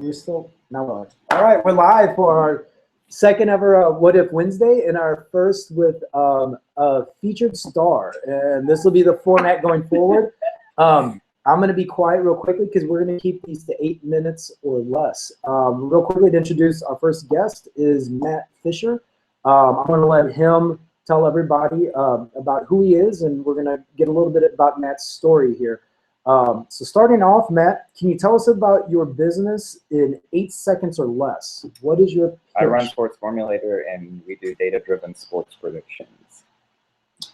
You're still now on. All right, we're live for our second ever What If Wednesday, and our first with a featured star. And this will be the format going forward. I'm going to be quiet real quickly because we're going to keep these to 8 minutes or less. Real quickly to introduce our first guest is Matt Fisher. I'm going to let him tell everybody about who he is, and we're going to get a little bit about Matt's story here. So starting off, Matt, can you tell us about your business in 8 seconds or less? What is your pitch? I run Sports Formulator, and we do data-driven sports predictions.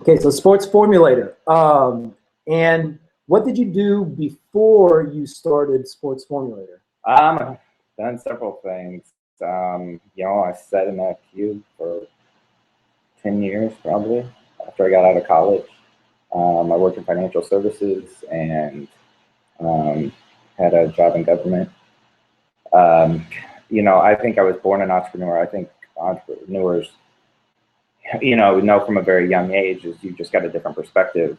Okay, so Sports Formulator. And what did you do before you started Sports Formulator? I've done several things. I sat in that cube for 10 years, probably, after I got out of college. I worked in financial services and had a job in government. I think I was born an entrepreneur. I think entrepreneurs, know from a very young age is you just got a different perspective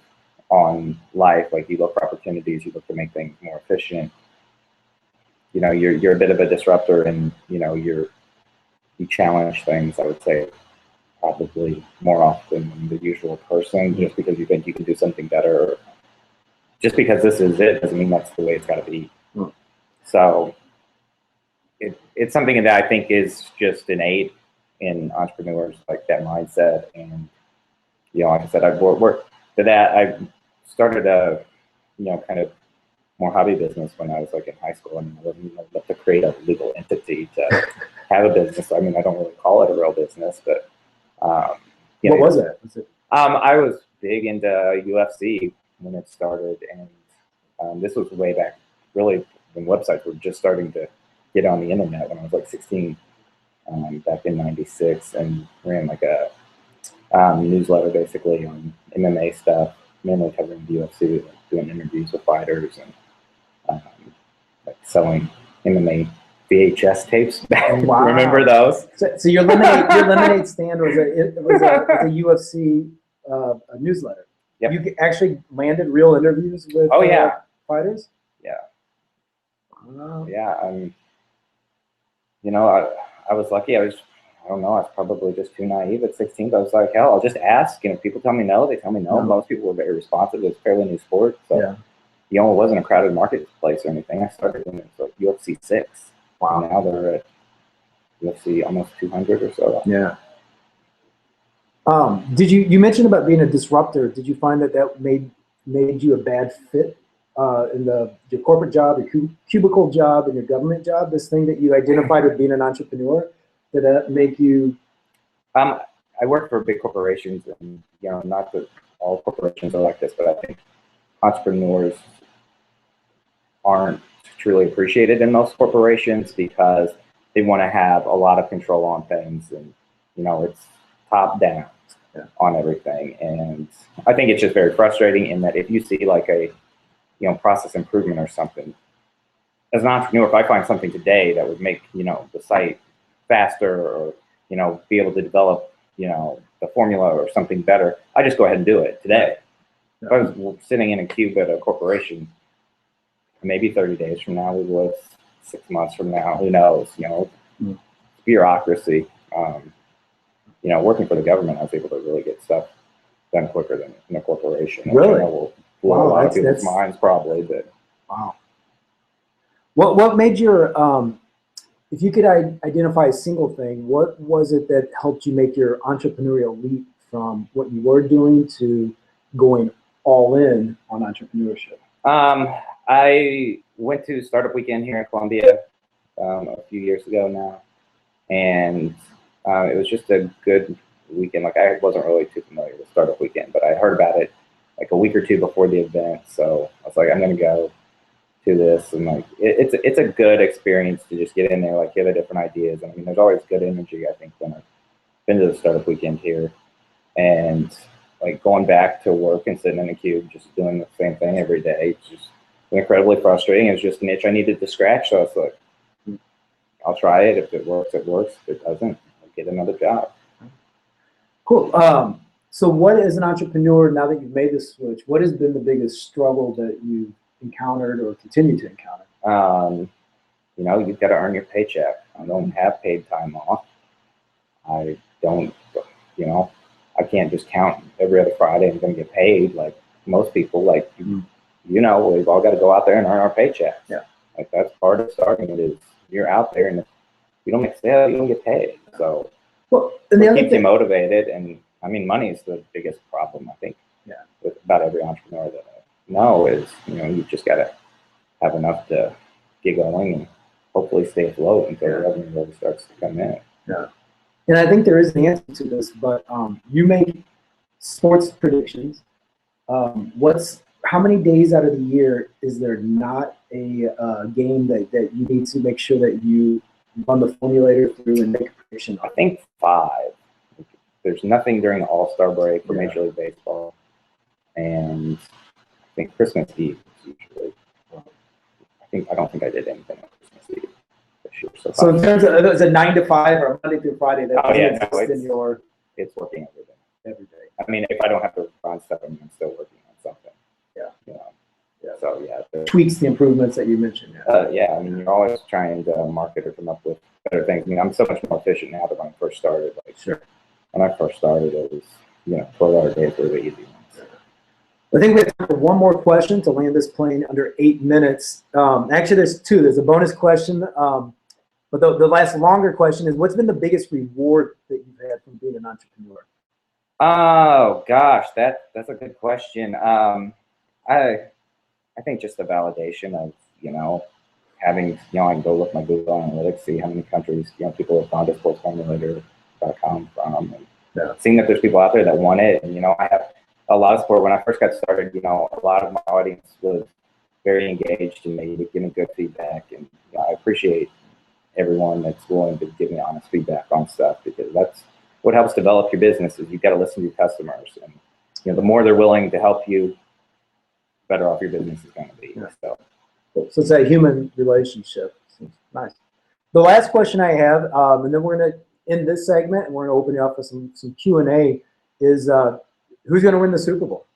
on life. Like you look for opportunities, you look to make things more efficient. You're a bit of a disruptor, and you challenge things, I would say, probably more often than the usual person, just because you think you can do something better. Just because this is it doesn't mean that's the way it's got to be. So it's something that I think is just innate in entrepreneurs, like that mindset. And like I said, I've worked to that. I started a kind of more hobby business when I was like in high school, and I wasn't able to create a legal entity to have a business. I mean, I don't really call it a real business, but what was it? I was big into UFC when it started, and this was way back, really, when websites were just starting to get on the internet when I was like 16, back in '96, and ran like a newsletter basically on MMA stuff, mainly covering the UFC, like doing interviews with fighters and like selling MMA VHS tapes. Wow. Remember those? So your lemonade stand was a UFC newsletter. Yep. You actually landed real interviews with fighters? Yeah. Wow. Yeah. I was lucky. I was probably just too naive at 16. But I was like, hell, I'll just ask. People tell me no, they tell me no. Most people were very responsive. It was a fairly new sport. So it wasn't a crowded marketplace or anything. I started when it was like UFC 6. Wow. And now they're at UFC almost 200 or so. Yeah. Did you mentioned about being a disruptor? Did you find that made you a bad fit in your corporate job, your cubicle job, and your government job? This thing that you identified with being an entrepreneur, did that make you? I work for big corporations, and not that all corporations are like this, but I think entrepreneurs aren't truly appreciated in most corporations because they want to have a lot of control on things, and it's top down on everything. And I think it's just very frustrating in that if you see like a process improvement or something, as an entrepreneur, if I find something today that would make the site faster, or be able to develop the formula or something better, I just go ahead and do it today. If I was sitting in a cube at a corporation, maybe 30 days from now we would, 6 months from now, who knows? Bureaucracy. Working for the government, I was able to really get stuff done quicker than in a corporation. Really? Will blow a lot of people's minds, probably. But wow. What made your if you could identify a single thing, what was it that helped you make your entrepreneurial leap from what you were doing to going all in on entrepreneurship? I went to Startup Weekend here in Columbia a few years ago now, and it was just a good weekend. Like, I wasn't really too familiar with Startup Weekend, but I heard about it like a week or two before the event, so I was like, I'm gonna go to this, and like it's a good experience to just get in there, like get the different ideas. I mean, there's always good energy, I think, when I've been to the Startup Weekend here, and like going back to work and sitting in a cube just doing the same thing every day, it's just incredibly frustrating. It was just an itch I needed to scratch, so I was like, I'll try it. If it works, it works. If it doesn't, I'll get another job. Cool. So what, as an entrepreneur, now that you've made this switch, what has been the biggest struggle that you've encountered or continue to encounter? you know, you've got to earn your paycheck. I don't have paid time off. I don't, you know, I can't just count every other Friday I'm going to get paid like most people. Like, you know, we've all got to go out there and earn our paychecks. Yeah. Like that's part of starting it is you're out there and if you don't make sales, you don't get paid. So well, and the what other keeps you thing, motivated. And I mean, money is the biggest problem, I think, with about every entrepreneur that I know is, you know, you've just got to have enough to get going and hopefully stay afloat until the revenue really starts to come in. Yeah. And I think there is an answer to this, but you make sports predictions. How many days out of the year is there not a game that you need to make sure that you run the formulator through and make a prediction I on? think 5. There's nothing during the All-Star break for Major League Baseball, and I think Christmas Eve is usually. I don't think I did anything on Christmas Eve this year. So in terms of it's a 9 to 5 or Monday through Friday, that it's working every day. Every day. I mean, if I don't have to run stuff, I'm still working on something. Yeah. You know. So tweaks the improvements that you mentioned. I mean, you're always trying to market or come up with better things. I mean, I'm so much more efficient now than when I first started. Like, when I first started, it was 12-hour days were the easy ones. I think we have time for one more question to land this plane under 8 minutes. Actually, there's 2. There's a bonus question, but the last longer question is, what's been the biggest reward that you've had from being an entrepreneur? Oh gosh, that's a good question. I think just the validation of, having, I can go look my Google Analytics, see how many countries, people have gone to sportsformulator.com from, and seeing that there's people out there that want it. And, I have a lot of support. When I first got started, a lot of my audience was very engaged and they would give me good feedback. And I appreciate everyone that's willing to give me honest feedback on stuff, because that's what helps develop your business. Is you've got to listen to your customers. And, the more they're willing to help you, better off your business is going to be. So it's that human relationship. Nice. The last question I have, and then we're going to end this segment and we're going to open it up for some Q&A, is who's going to win the Super Bowl?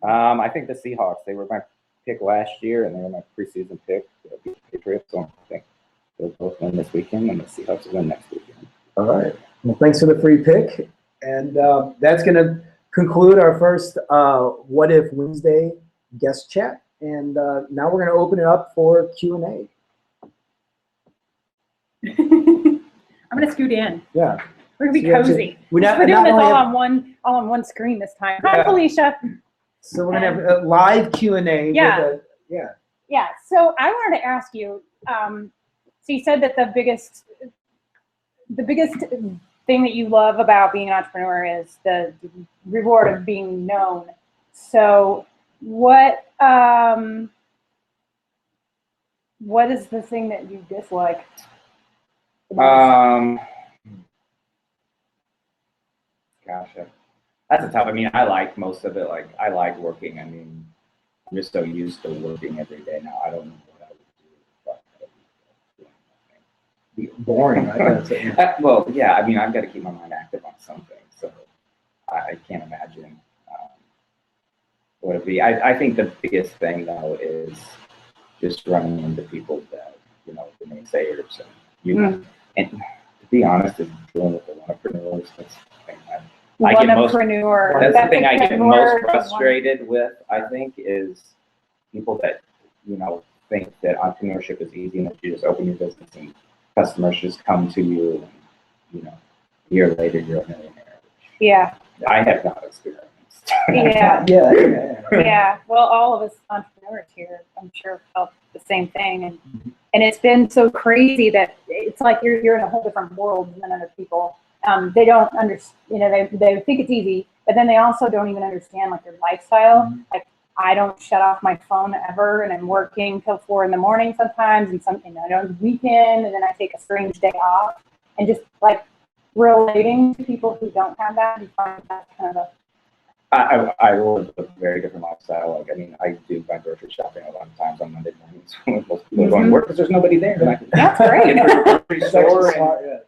I think the Seahawks. They were my pick last year, and they were my preseason pick. The Patriots. So I think they'll both win this weekend, and the Seahawks will win next weekend. All right. Well, thanks for the free pick. And that's going to conclude our first What If Wednesday guest chat. And now we're going to open it up for Q&A. I'm going to scoot in. Yeah. We're going to be cozy. We're doing this all on one screen this time. Hi, Felicia. So we're going to have a live Q&A. Yeah. So I wanted to ask you, so you said that the biggest thing that you love about being an entrepreneur is the reward of being known. So what is the thing that you dislike the most? Gosh, that's a tough. I mean, I like most of it. Like, I like working. I mean, I'm just so used to working every day now. I don't know what I would do. But boring. Well, yeah. I mean, I've got to keep my mind active on something. So I can't imagine what it'd be. I think the biggest thing though is just running into people that the naysayers and and to be honest, is dealing with the entrepreneurs. That's the thing that's the thing I get most frustrated with. I think is people that think that entrepreneurship is easy and that you just open your business and customers just come to you and a year later you're a millionaire. Yeah. I have not experienced. Yeah. Well, all of us entrepreneurs here, I'm sure, felt the same thing, and it's been so crazy that it's like you're in a whole different world than other people. They don't understand. They think it's easy, but then they also don't even understand like your lifestyle. Like, I don't shut off my phone ever, and I'm working till 4 a.m. sometimes, and I don't weekend, and then I take a strange day off, and just like relating to people who don't have that, you find that kind of a. I live a very different lifestyle. Like, I mean, I do my grocery shopping a lot of times on Monday mornings when most people are going to work because there's nobody there. And I can That's great. Get to the grocery store in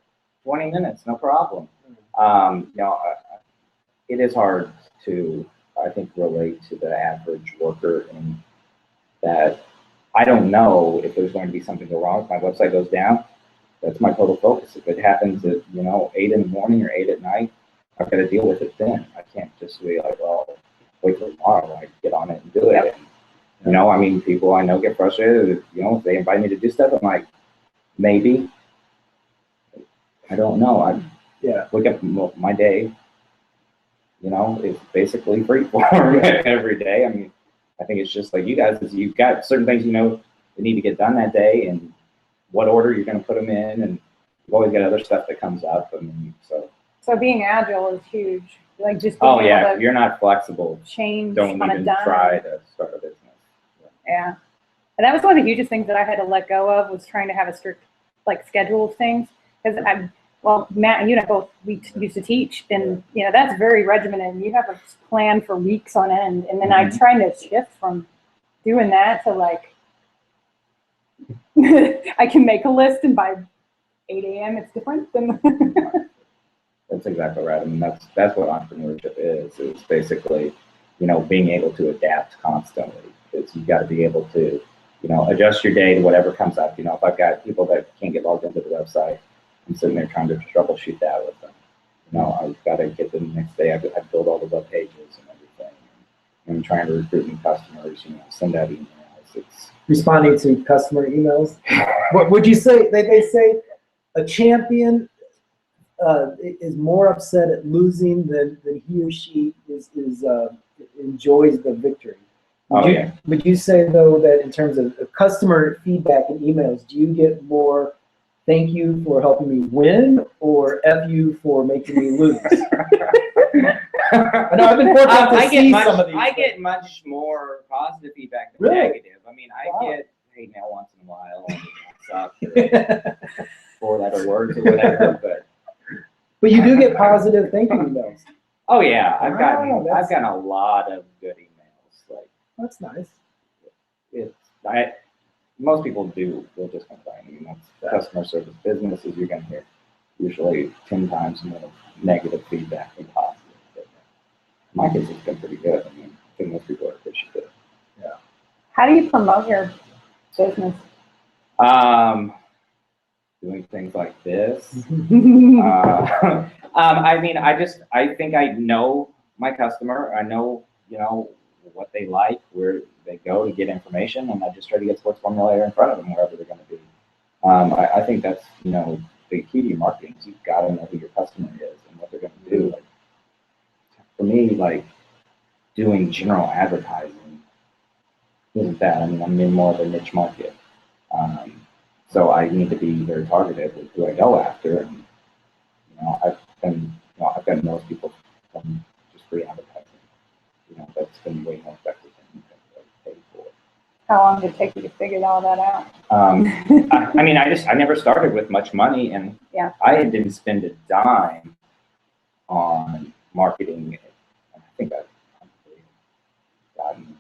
20 minutes, no problem. It is hard to, I think, relate to the average worker in that I don't know if there's going to be something go wrong. If my website goes down, that's my total focus. If it happens at, 8 in the morning or 8 at night, I've got to deal with it then. I can't just be like, well, wait till tomorrow. I get on it and do it. And, people I know get frustrated. If they invite me to do stuff, I'm like, maybe. I don't know. I wake up my day, it's basically free form every day. I think it's just like you guys, is you've got certain things that need to get done that day, and what order you're going to put them in, and you've always got other stuff that comes up. So being agile is huge. Like just being able to you're not flexible. Change Don't on even a dime. try to start a business. Yeah, and that was one of the hugest things that I had to let go of, was trying to have a strict schedule of things, because Matt and you and I both, we used to teach, and that's very regimented. You have a plan for weeks on end, and then I'm trying to shift from doing that to I can make a list, and by 8 a.m. it's different than. That's exactly right. That's what entrepreneurship is. It's basically, being able to adapt constantly. You've got to be able to, adjust your day to whatever comes up. If I've got people that can't get logged into the website, I'm sitting there trying to troubleshoot that with them. I've got to get them the next day. I build all the web pages and everything. And I'm trying to recruit new customers, send out emails. It's responding to customer emails. What would you say? They say a champion is more upset at losing than he or she enjoys the victory. Would you say, though, that in terms of customer feedback and emails, do you get more thank you for helping me win, or F you for making me lose? I know I've been fortunate to see some of these. I get much more positive feedback than Really? negative. I get hate mail once in a while, and it sucks, or 4-letter words or whatever, but you do get positive thank you emails. Oh yeah, I've gotten a lot of good emails. That's nice. Most people they'll just complain. That's customer service business. You're going to hear usually 10 times more negative feedback than positive. But my case has been pretty good. I think most people are appreciative. Yeah. How do you promote your business? Doing things like this. I think I know my customer. I know, what they like, where they go to get information, and I just try to get sports formulator in front of them wherever they're going to be. I think that's, the key to your marketing is you've got to know who your customer is and what they're going to do. For me, doing general advertising isn't that. I'm in more of a niche market. So I need to be very targeted with who I go after. And, I've got most people from just free advertising. That's been way more effective than pay for it. How long did it take you to figure all that out? I never started with much money, and I didn't spend a dime on marketing. And I think I've probably gotten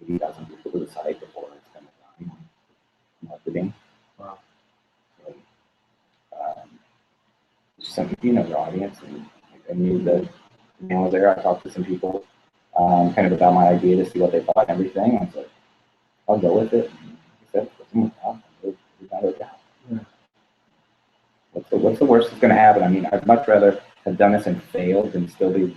80,000 people to the site before I spent a dime on marketing. Wow. So, just some, your audience, and I knew that I was there. I talked to some people. Kind of about my idea to see what they thought and everything. I was like, I'll go with it. And he said, what's the worst that's going to happen? I'd much rather have done this and failed than still be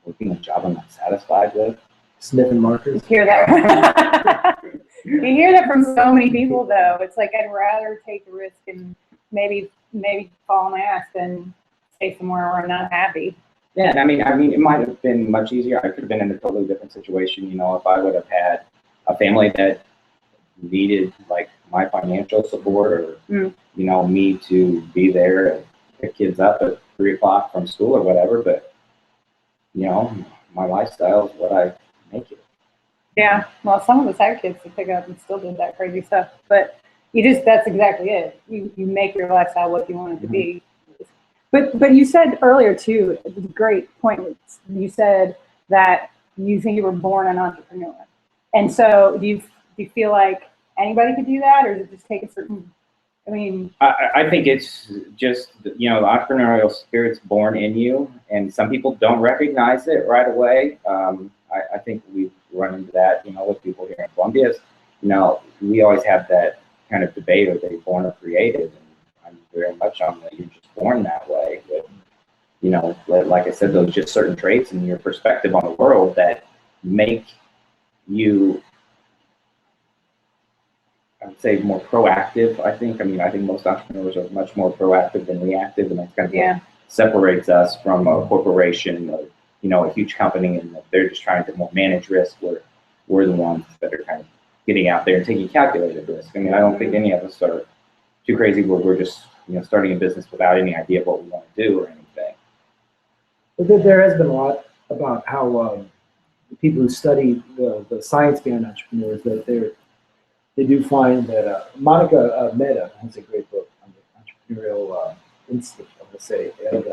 working a job I'm not satisfied with. Sniffing markers. You hear that? You hear that from so many people, though. It's like, I'd rather take the risk and maybe fall on my ass than stay somewhere where I'm not happy. Yeah, it might have been much easier. I could have been in a totally different situation, if I would have had a family that needed my financial support, or me to be there and pick kids up at 3 o'clock from school or whatever. But my lifestyle is what I make it. Yeah, well, some of us had kids to pick up and still did that crazy stuff, but that's exactly it. You make your lifestyle what you want it to be. But you said earlier too, it was a great point. You said that you think you were born an entrepreneur, and so do you feel like anybody could do that, or does it just take a certain? I think it's just the entrepreneurial spirit's born in you, and some people don't recognize it right away. I think we've run into that with people here in Columbia. we always have that kind of debate: are they born or created? And I'm very much on that you're just born that way. But like I said, those just certain traits and your perspective on the world that make you, I would say, more proactive. I think most entrepreneurs are much more proactive than reactive, and that's kind of what separates us from a corporation or a huge company, and that they're just trying to more manage risk. Where we're the ones that are kind of getting out there and taking calculated risk. I mean, I don't think any of us are too crazy where we're just starting a business without any idea of what we want to do or anything. But there has been a lot about how the people who study the science behind entrepreneurs, that they do find that Monica Mehta has a great book on the entrepreneurial instinct, I would say, and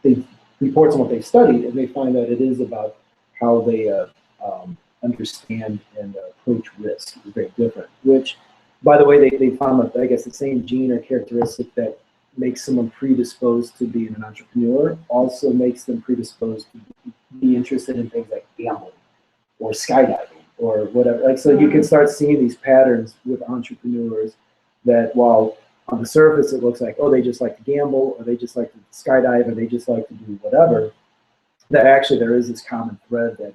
they reports on what they've studied, and they find that it is about how they understand and approach risk is very different. Which, by the way, they found that I guess the same gene or characteristic that makes someone predisposed to being an entrepreneur also makes them predisposed to be interested in things like gambling or skydiving or whatever. Like, so you can start seeing these patterns with entrepreneurs that, while on the surface it looks like, oh, they just like to gamble, or they just like to skydive, or they just like to do whatever, that actually there is this common thread that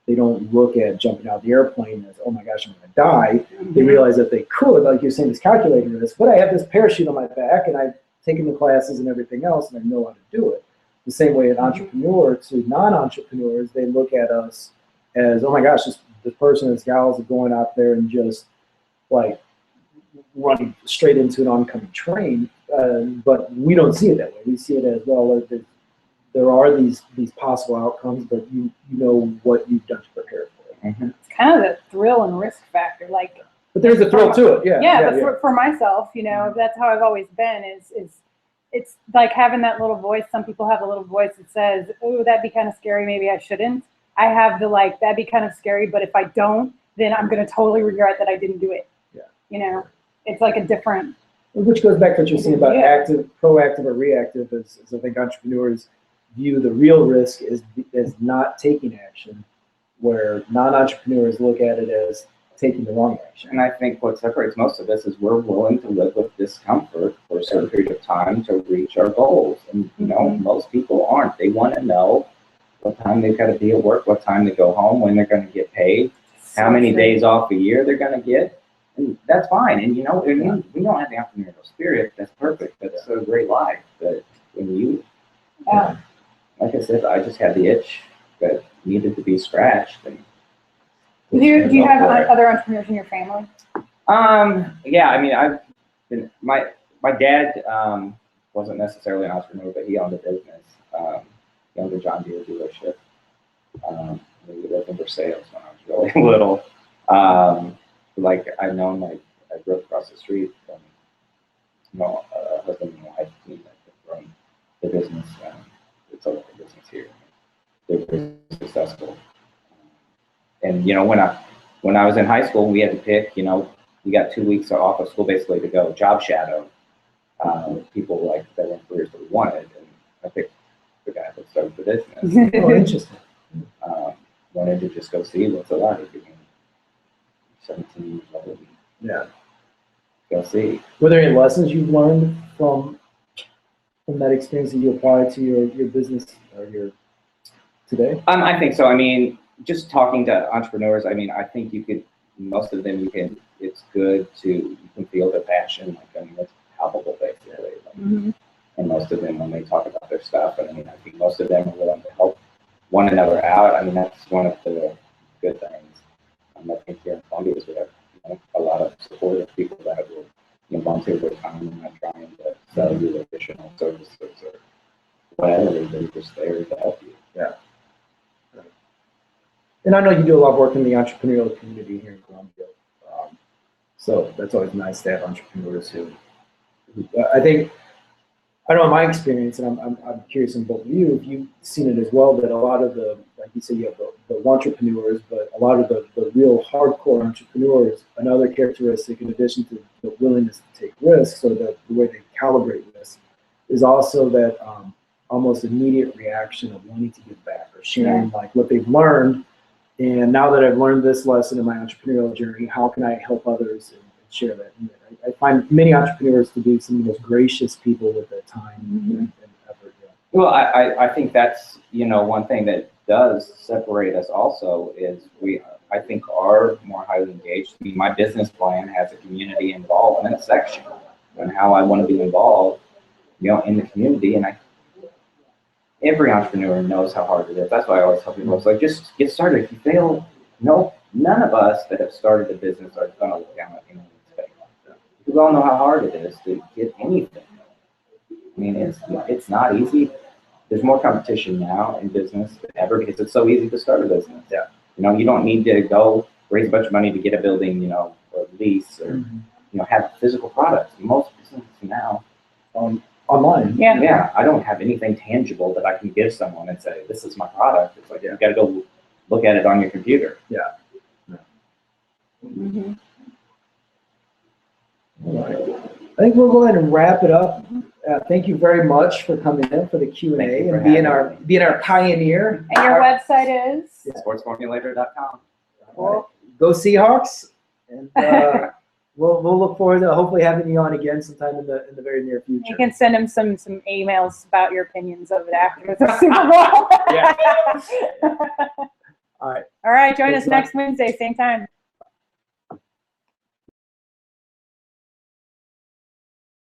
they don't look at jumping out of the airplane as, oh my gosh, I'm gonna die. They realize that they could, like you're saying, this calculating risk, but I have this parachute on my back and I've taken the classes and everything else and I know how to do it. The same way an entrepreneur to non-entrepreneurs, they look at us as, oh my gosh, this person, this gal is going out there and just like running straight into an oncoming train. But we don't see it that way. We see it as, well, there are these possible outcomes, but you know what you've done to prepare for it. It's kind of the thrill and risk factor, like. But there's a thrill to it, but for myself, that's how I've always been. Is it's like having that little voice. Some people have a little voice that says, "Oh, that'd be kind of scary. Maybe I shouldn't." I have the that'd be kind of scary, but if I don't, then I'm going to totally regret that I didn't do it. Yeah. It's like a different. Which goes back to what you're saying about active, proactive, or reactive. Is I think entrepreneurs view the real risk as not taking action, where non-entrepreneurs look at it as taking the wrong action. And I think what separates most of us is we're willing to live with discomfort for a certain period of time to reach our goals. And most people aren't. They want to know what time they've got to be at work, what time to go home, when they're going to get paid, how many days off a year they're going to get. And that's fine. And we don't have the entrepreneurial spirit. That's perfect. That's a great life. But when you, like I said, I just had the itch that needed to be scratched. And do you have other entrepreneurs in your family? Yeah, I mean, I've been, my dad wasn't necessarily an entrepreneur, but he owned a business. He owned a John Deere dealership. We lived in sales when I was really little. Like I've known, I grew up across the street from, a husband and wife that run the business. It's a local business here. They're very successful. And when I was in high school, we had to pick. We got 2 weeks off of school basically to go job shadow people that were in careers that we wanted. And I picked the guy that started the business. Oh, interesting. Wanted to just go see what's alive. 17 years old. Yeah. Go see. Were there any lessons you've learned from that experience that you apply to your business or your today? I think so. I mean, just talking to entrepreneurs, I mean, I think most of them, it's good you can feel their passion. It's palpable, basically. And most of them, when they talk about their stuff, I mean, I think most of them are willing to help one another out. I mean, that's one of the good things. I think here in Columbia is we have a lot of supportive people that will volunteer their time and not trying to sell you additional services or whatever. They're just there to help you. Yeah. And I know you do a lot of work in the entrepreneurial community here in Columbia. So that's always nice to have entrepreneurs who I know in my experience, and I'm curious in both of you, if you've seen it as well, that a lot of like you say, you have the entrepreneurs, but a lot of the real hardcore entrepreneurs, another characteristic in addition to the willingness to take risks, or the way they calibrate risk, is also that almost immediate reaction of wanting to give back or sharing like what they've learned And now that I've learned this lesson in my entrepreneurial journey, how can I help others and share that? I find many entrepreneurs to be some of the most gracious people with their time and effort. Yeah. Well, I think that's, one thing that does separate us also is I think are more highly engaged. I mean, my business plan has a community involvement section on how I want to be involved, in the community. And every entrepreneur knows how hard it is. That's why I always tell people, it's like, just get started. If you fail, none of us that have started a business are going to look down at anyone's face. We all know how hard it is to get anything. I mean, it's not easy. There's more competition now in business than ever because it's so easy to start a business. Yeah. You don't need to go raise a bunch of money to get a building, or lease or, have physical products. Most businesses now, online. Yeah. yeah, I don't have anything tangible that I can give someone and say, this is my product. It's like, you got to go look at it on your computer. Yeah. Mm-hmm. All right. I think we'll go ahead and wrap it up. Thank you very much for coming in for the Q&A and being our pioneer. And your website is? Sportsformulator.com. Well, go Seahawks, and we'll look forward to hopefully having you on again sometime in the very near future. You can send him some emails about your opinions of it after the Super Bowl. Yeah. All right. All right. Join Thanks, us next Wednesday, same time.